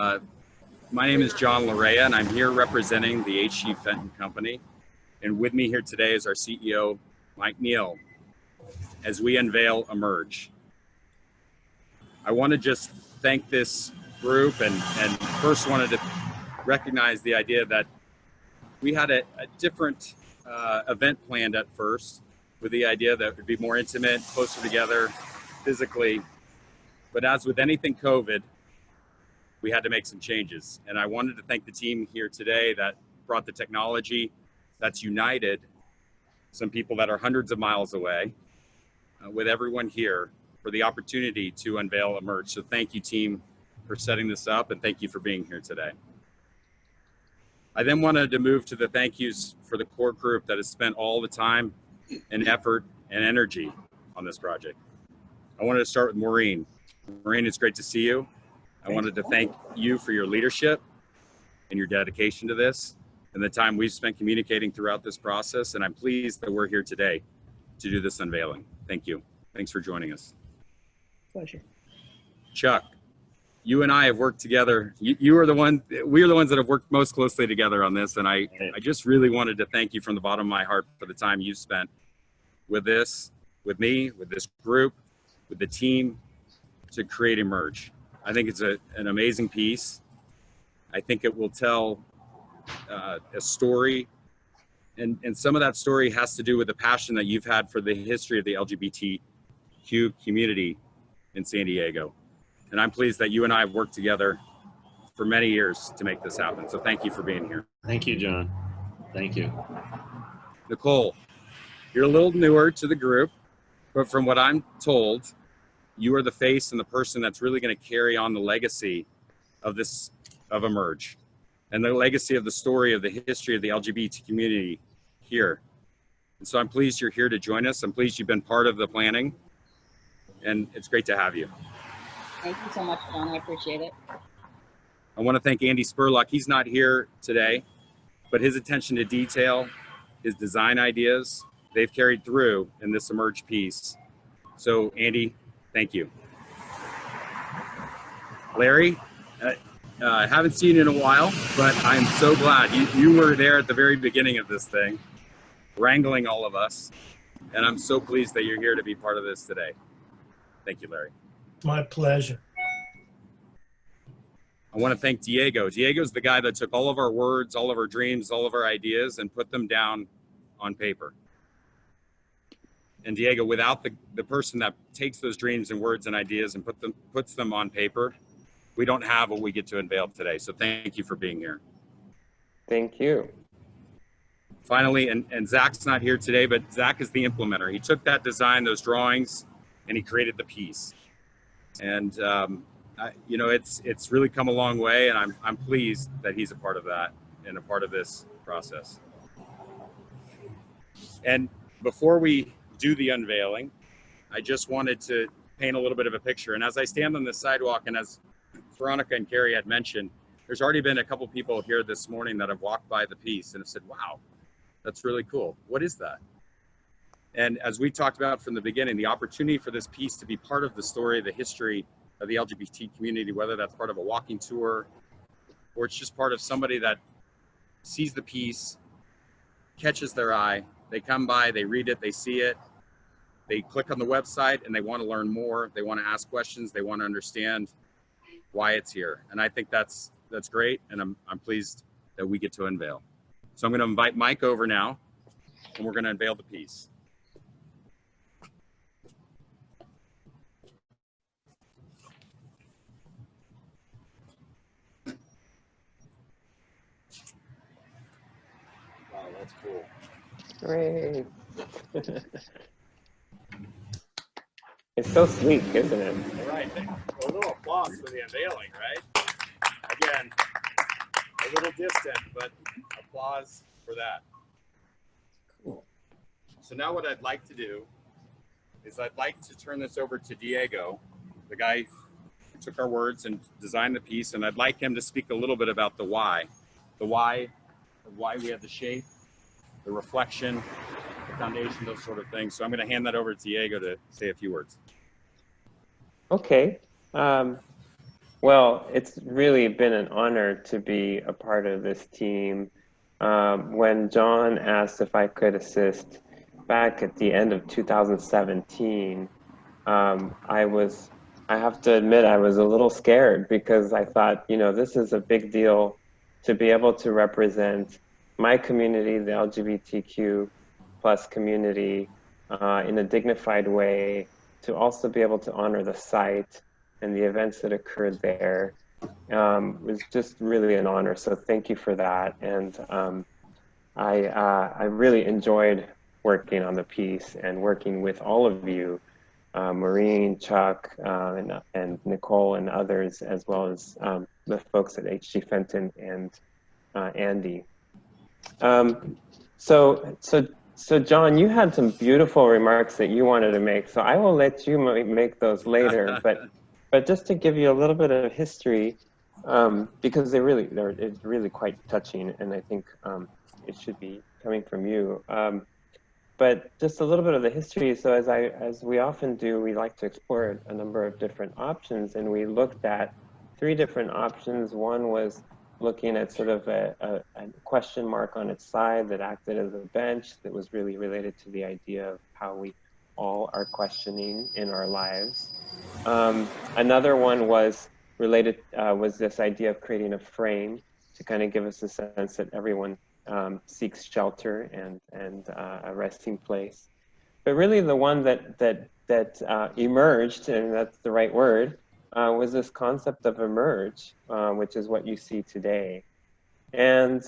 Uh, my name is John Larea, and I'm here representing the HG Fenton Company. And with me here today is our CEO, Mike Neal, as we unveil Emerge. I want to just thank this group and first wanted to recognize the idea that we had a different event planned at first, with the idea that it would be more intimate, closer together physically. But as with anything COVID, we had to make some changes. And I wanted to thank the team here today that brought the technology that's united some people that are hundreds of miles away with everyone here for the opportunity to unveil Emerge. So thank you, team, for setting this up, and thank you for being here today. I then wanted to move to the thank yous for the core group that has spent all the time and effort and energy on this project. I wanted to start with Maureen. Maureen, it's great to see you. I wanted to thank you for your leadership and your dedication to this and the time we've spent communicating throughout this process. And I'm pleased that we're here today to do this unveiling. Thank you. Thanks for joining us. Pleasure. Chuck, you and I have worked together. We are the ones that have worked most closely together on this. And I just really wanted to thank you from the bottom of my heart for the time you've spent with this, with me, with this group, with the team to create Emerge. I think it's an amazing piece. I think it will tell a story, and some of that story has to do with the passion that you've had for the history of the LGBTQ community in San Diego. And I'm pleased that you and I have worked together for many years to make this happen. So thank you for being here. Thank you, John. Thank you. Nicole, you're a little newer to the group, but from what I'm told, you are the face and the person that's really going to carry on the legacy of Emerge and the legacy of the story of the history of the LGBT community here. And so I'm pleased you're here to join us. I'm pleased you've been part of the planning, and it's great to have you. Thank you so much, John. I appreciate it. I want to thank Andy Spurlock. He's not here today, but his attention to detail, his design ideas, they've carried through in this Emerge piece. So Andy, thank you. Larry, I haven't seen you in a while, but I'm so glad you were there at the very beginning of this thing, wrangling all of us. And I'm so pleased that you're here to be part of this today. Thank you, Larry. My pleasure. I want to thank Diego. Diego's the guy that took all of our words, all of our dreams, all of our ideas, and put them down on paper. And Diego, without the person that takes those dreams and words and ideas and puts them on paper, we don't have what we get to unveil today. So thank you for being here. Thank you. Finally, and Zach's not here today, but Zach is the implementer. He took that design, those drawings, and he created the piece. And you know, it's really come a long way, and I'm pleased that he's a part of that and a part of this process. And before we do the unveiling, I just wanted to paint a little bit of a picture. And as I stand on the sidewalk, and as Veronica and Carrie had mentioned, there's already been a couple people here this morning that have walked by the piece and have said, wow, that's really cool. What is that? And as we talked about from the beginning, the opportunity for this piece to be part of the story, the history of the LGBT community, whether that's part of a walking tour or it's just part of somebody that sees the piece, catches their eye, they come by, they read it, they see it, they click on the website and they want to learn more. They want to ask questions. They want to understand why it's here. And I think that's great. And I'm pleased that we get to unveil. So I'm going to invite Mike over now, and we're going to unveil the piece. Wow, that's cool. Great. It's so sleek, isn't it? All right, a little applause for the unveiling, right? Again, a little distant, but applause for that. Cool. So now what I'd like to do is I'd like to turn this over to Diego, the guy who took our words and designed the piece, and I'd like him to speak a little bit about the why we have the shape, the reflection, the foundation, those sort of things. So I'm going to hand that over to Diego to say a few words. Okay. Well, it's really been an honor to be a part of this team. When John asked if I could assist back at the end of 2017, I have to admit, I was a little scared because I thought, you know, this is a big deal to be able to represent my community, the LGBTQ plus community, in a dignified way, to also be able to honor the site and the events that occurred there. Was just really an honor. So thank you for that. And I really enjoyed working on the piece and working with all of you, Maureen, Chuck, and Nicole and others, as well as the folks at HG Fenton and Andy. So John, you had some beautiful remarks that you wanted to make, so I will let you make those later. But just to give you a little bit of history, because it's really quite touching, and I think it should be coming from you. But just a little bit of the history. So as we often do, we like to explore a number of different options, and we looked at 3 different options. One was looking at sort of a question mark on its side that acted as a bench that was really related to the idea of how we all are questioning in our lives. Another one was related, was this idea of creating a frame to kind of give us a sense that everyone seeks shelter and a resting place. But really the one that emerged, and that's the right word, was this concept of emerge, which is what you see today. And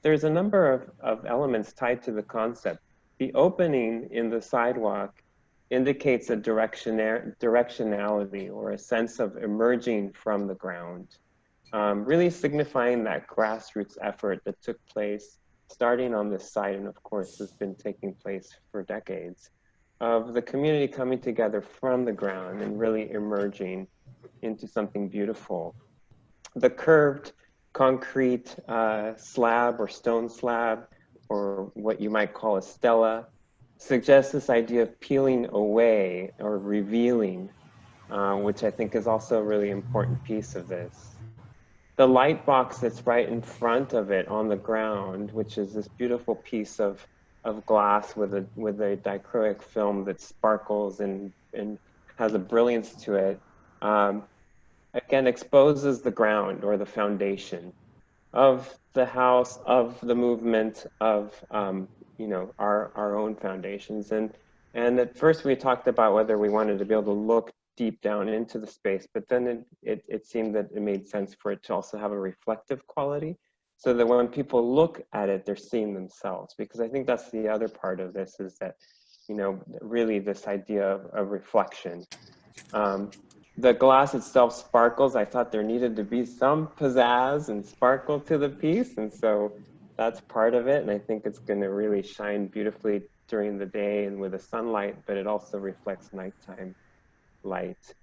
there's a number of elements tied to the concept. The opening in the sidewalk indicates a directionality or a sense of emerging from the ground, really signifying that grassroots effort that took place starting on this site, and of course has been taking place for decades, of the community coming together from the ground and really emerging into something beautiful. The curved concrete slab or stone slab, or what you might call a stela, suggests this idea of peeling away or revealing, which I think is also a really important piece of this. The light box that's right in front of it on the ground, which is this beautiful piece of glass with a dichroic film that sparkles and has a brilliance to it, again exposes the ground or the foundation of the house, of the movement, of you know, our own foundations. And at first we talked about whether we wanted to be able to look deep down into the space, but then it seemed that it made sense for it to also have a reflective quality, so that when people look at it, they're seeing themselves. Because I think that's the other part of this, is that, you know, really this idea of reflection. The glass itself sparkles. I thought there needed to be some pizzazz and sparkle to the piece, and so that's part of it. And I think it's going to really shine beautifully during the day and with the sunlight, but it also reflects nighttime light.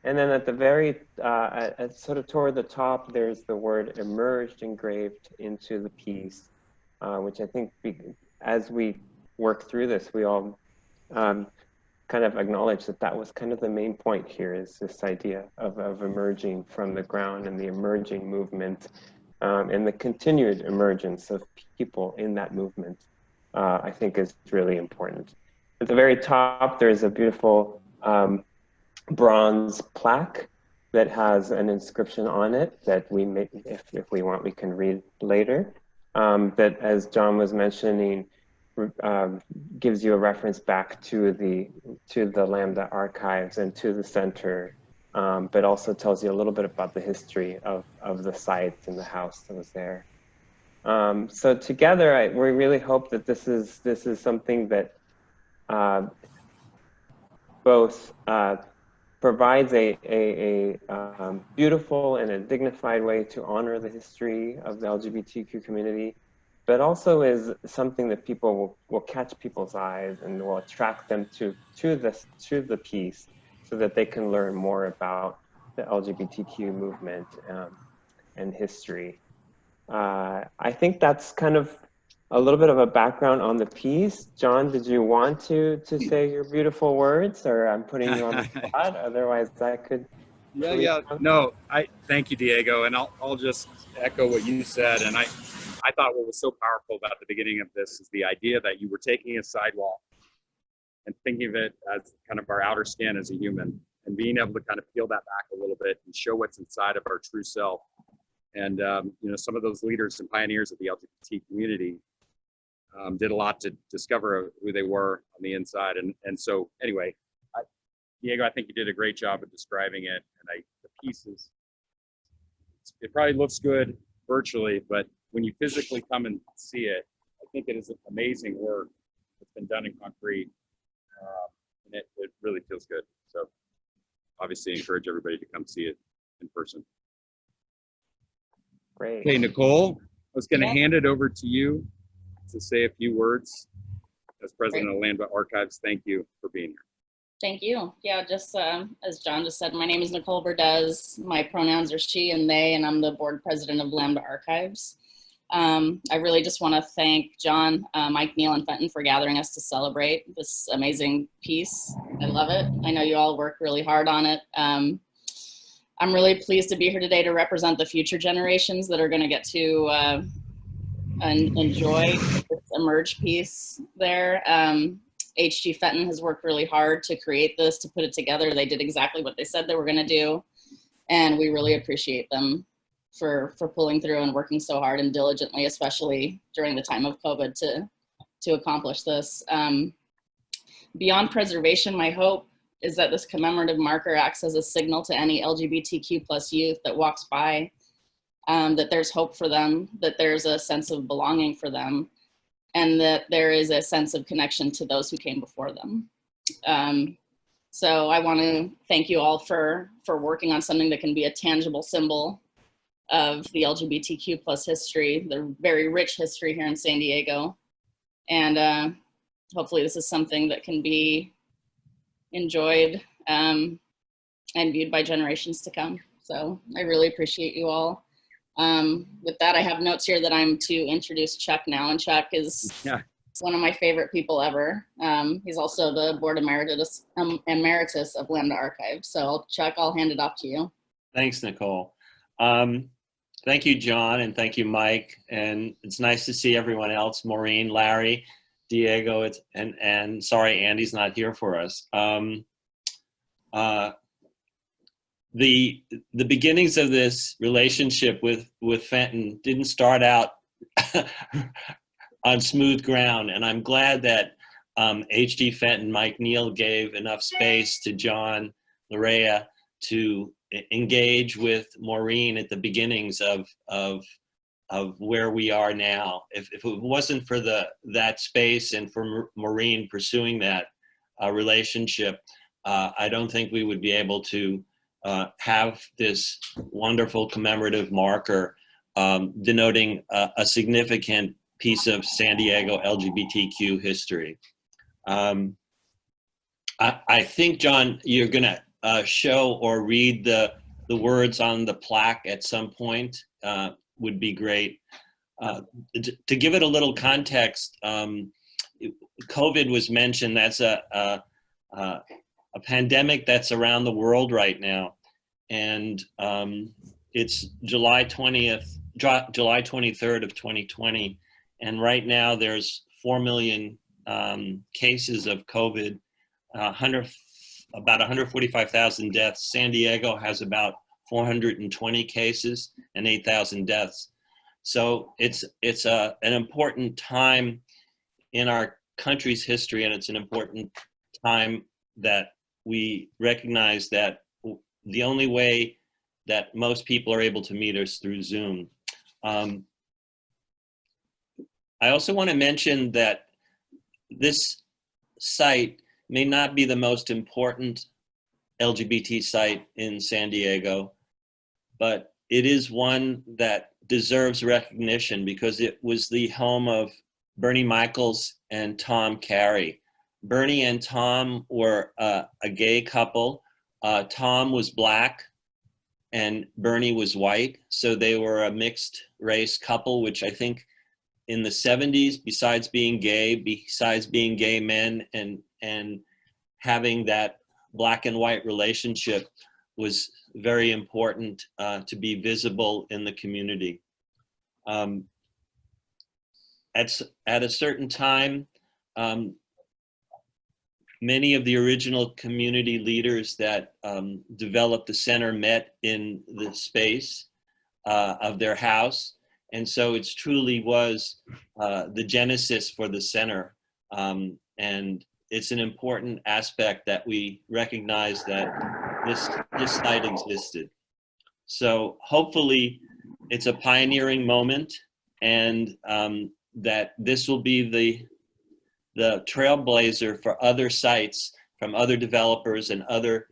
And then at the very, sort of toward the top, there's the word emerged engraved into the piece, which I think as we work through this, we all kind of acknowledge that that was kind of the main point here, is this idea of emerging from the ground and the emerging movement, and the continued emergence of people in that movement, I think is really important. At the very top, there's a beautiful bronze plaque that has an inscription on it that we may, if we want, we can read later, that, as John was mentioning, gives you a reference back to the Lambda archives and to the center, but also tells you a little bit about the history of the site and the house that was there. So together, we really hope that this is something that both provides a beautiful and a dignified way to honor the history of the LGBTQ community, but also is something that people will catch people's eyes and will attract them to the piece, so that they can learn more about the LGBTQ movement and history. I think that's kind of a little bit of a background on the piece. John, did you want to say your beautiful words, or I'm putting you on the spot? Otherwise, I could Yeah. No, I thank you, Diego, and I'll just echo what you said. And I thought what was so powerful about the beginning of this is the idea that you were taking a sidewalk and thinking of it as kind of our outer skin as a human, and being able to kind of peel that back a little bit and show what's inside of our true self. And you know, some of those leaders and pioneers of the LGBT community did a lot to discover who they were on the inside. And so anyway, Diego, I think you did a great job of describing it. And the pieces, it probably looks good virtually, but when you physically come and see it, I think it is amazing work that's been done in concrete. And it really feels good. So obviously encourage everybody to come see it in person. Great. Okay, Nicole, I was going to hand it over to you to say a few words. As president of Lambda Archives, thank you for being here. Thank you. Yeah, just as John just said, my name is Nicole Blvd. My pronouns are she and they, and I'm the board president of Lambda Archives. I really just want to thank John, Mike, Neil, and Fenton for gathering us to celebrate this amazing piece. I love it. I know you all work really hard on it. I'm really pleased to be here today to represent the future generations that are going to get to and enjoy this Emerge piece there. HG Fenton has worked really hard to create this, to put it together. They did exactly what they said they were going to do, and we really appreciate them for pulling through and working so hard and diligently, especially during the time of COVID, to accomplish this. Beyond preservation, my hope is that this commemorative marker acts as a signal to any LGBTQ+ youth that walks by, that there's hope for them, that there's a sense of belonging for them, and that there is a sense of connection to those who came before them. So I want to thank you all for working on something that can be a tangible symbol of the LGBTQ+ history, the very rich history here in San Diego. And hopefully this is something that can be enjoyed and viewed by generations to come. So I really appreciate you all. With that, I have notes here that I'm to introduce Chuck now, and Chuck is one of my favorite people ever. He's also the board emeritus of Lambda Archives. So Chuck, I'll hand it off to you. Thanks, Nicole. Thank you, John, and thank you, Mike. And it's nice to see everyone else, Maureen, Larry, Diego, and sorry, Andy's not here for us. The beginnings of this relationship with Fenton didn't start out on smooth ground, and I'm glad that H.D. Fenton, Mike Neal gave enough space to John Larea to engage with Maureen at the beginnings of where we are now. If it wasn't for that space and for Maureen pursuing that relationship, I don't think we would be able to have this wonderful commemorative marker denoting a significant piece of San Diego LGBTQ history. I think, John, you're gonna show or read the words on the plaque at some point. Would be great. To give it a little context, COVID was mentioned. That's a pandemic that's around the world right now, and it's July 23rd of 2020, and right now there's 4 million cases of COVID, about 145,000 deaths. San Diego has about 420 cases and 8,000 deaths. So it's an important time in our country's history, and it's an important time that we recognize that the only way that most people are able to meet is through Zoom. I also want to mention that this site may not be the most important LGBT site in San Diego, but it is one that deserves recognition because it was the home of Bernie Michaels and Tom Carey. Bernie and Tom were a gay couple. Tom was Black and Bernie was white, so they were a mixed race couple, which I think in the 70s, besides being gay men and having that Black and white relationship was very important to be visible in the community. At a certain time, many of the original community leaders that developed the center met in the space of their house. And so it truly was the genesis for the center. And it's an important aspect that we recognize that this site existed. So hopefully it's a pioneering moment, and that this will be the trailblazer for other sites from other developers and other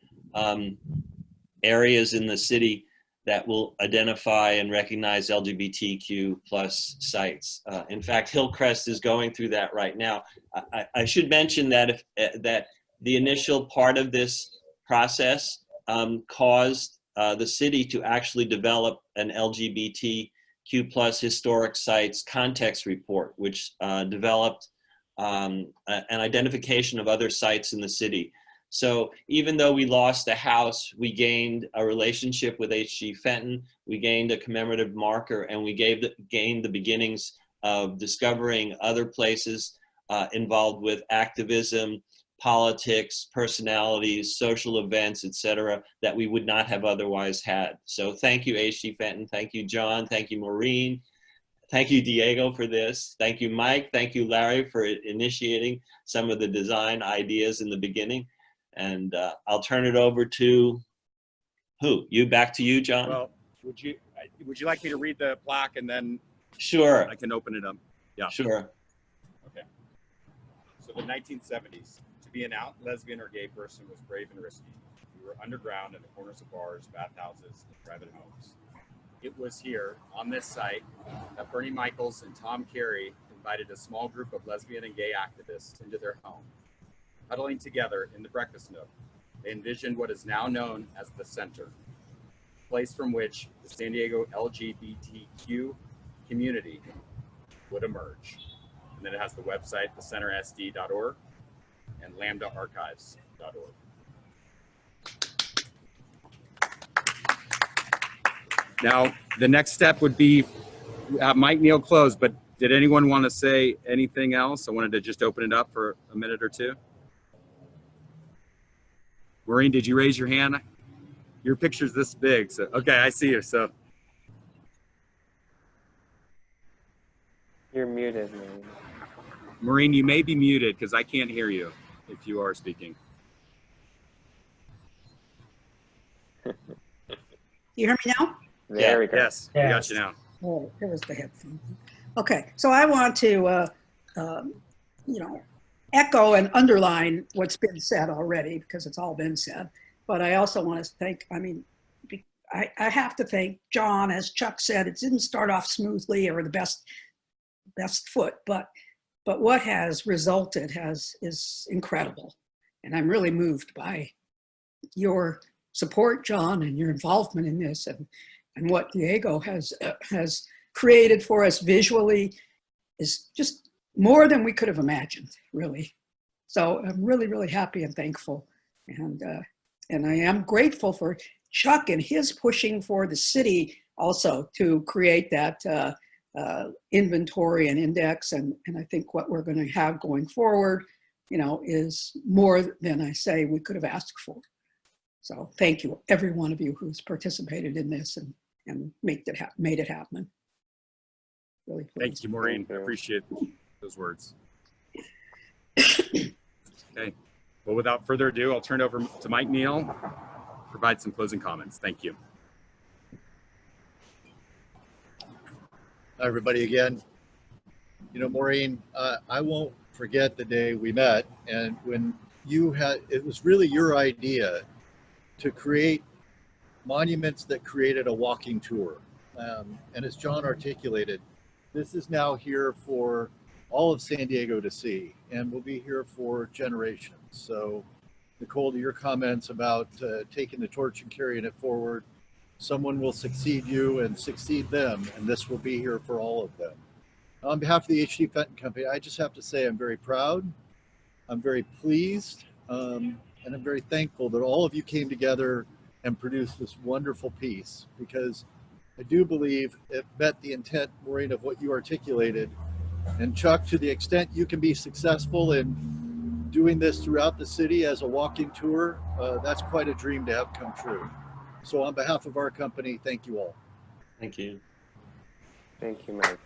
areas in the city that will identify and recognize LGBTQ plus sites. In fact, Hillcrest is going through that right now. I should mention that that the initial part of this process caused the city to actually develop an LGBTQ plus historic sites context report, which developed an identification of other sites in the city. So even though we lost the house, we gained a relationship with H.G. Fenton, we gained a commemorative marker, and we gained the beginnings of discovering other places involved with activism, politics, personalities, social events, etc., that we would not have otherwise had. So thank you, H.G. Fenton. Thank you, John. Thank you, Maureen. Thank you, Diego, for this. Thank you, Mike. Thank you, Larry, for initiating some of the design ideas in the beginning. And I'll turn it over to who? Back to you, John? Well, would you like me to read the plaque and then Sure. I can open it up? Yeah. Sure. Okay. So the 1970s, to be an out lesbian or gay person was brave and risky. We were underground in the corners of bars, bathhouses, and private homes. It was here, on this site, that Bernie Michaels and Tom Carey invited a small group of lesbian and gay activists into their home. Huddling together in the breakfast nook, they envisioned what is now known as the Center, a place from which the San Diego LGBTQ community would emerge. And then it has the website, thecentersd.org and lambdaarchives.org. Now, the next step would be Mike Neal close, but did anyone want to say anything else? I wanted to just open it up for a minute or two. Maureen, did you raise your hand? Your picture's this big, so okay, I see you. So You're muted, man. Maureen, you may be muted because I can't hear you if you are speaking. You hear me now? There we go. Yes, we got you now. Oh, here was the headphone. Okay, so I want to, echo and underline what's been said already because it's all been said. But I also want to thank, I have to thank John, as Chuck said, it didn't start off smoothly or the best foot, but what has resulted is incredible. And I'm really moved by your support, John, and your involvement in this, and what Diego has created for us visually is just more than we could have imagined, really. So I'm really, really happy and thankful. And I am grateful for Chuck and his pushing for the city also to create that inventory and index. And I think what we're going to have going forward, is more than I say we could have asked for. So thank you, every one of you who's participated in this and made it happen. Really pleased. Thank you, Maureen. I appreciate those words. Okay. Well, without further ado, I'll turn it over to Mike Neal, provide some closing comments. Thank you. Hi, everybody again. Maureen, I won't forget the day we met, and when it was really your idea to create monuments that created a walking tour. And as John articulated, this is now here for all of San Diego to see, and will be here for generations. So Nicole, to your comments about taking the torch and carrying it forward, someone will succeed you and succeed them, and this will be here for all of them. On behalf of the H.G. Fenton Company, I just have to say I'm very proud, I'm very pleased, and I'm very thankful that all of you came together and produce this wonderful piece, because I do believe it met the intent, Maureen, of what you articulated. And Chuck, to the extent you can be successful in doing this throughout the city as a walking tour, that's quite a dream to have come true. So on behalf of our company, thank you all. Thank you. Thank you, Mike.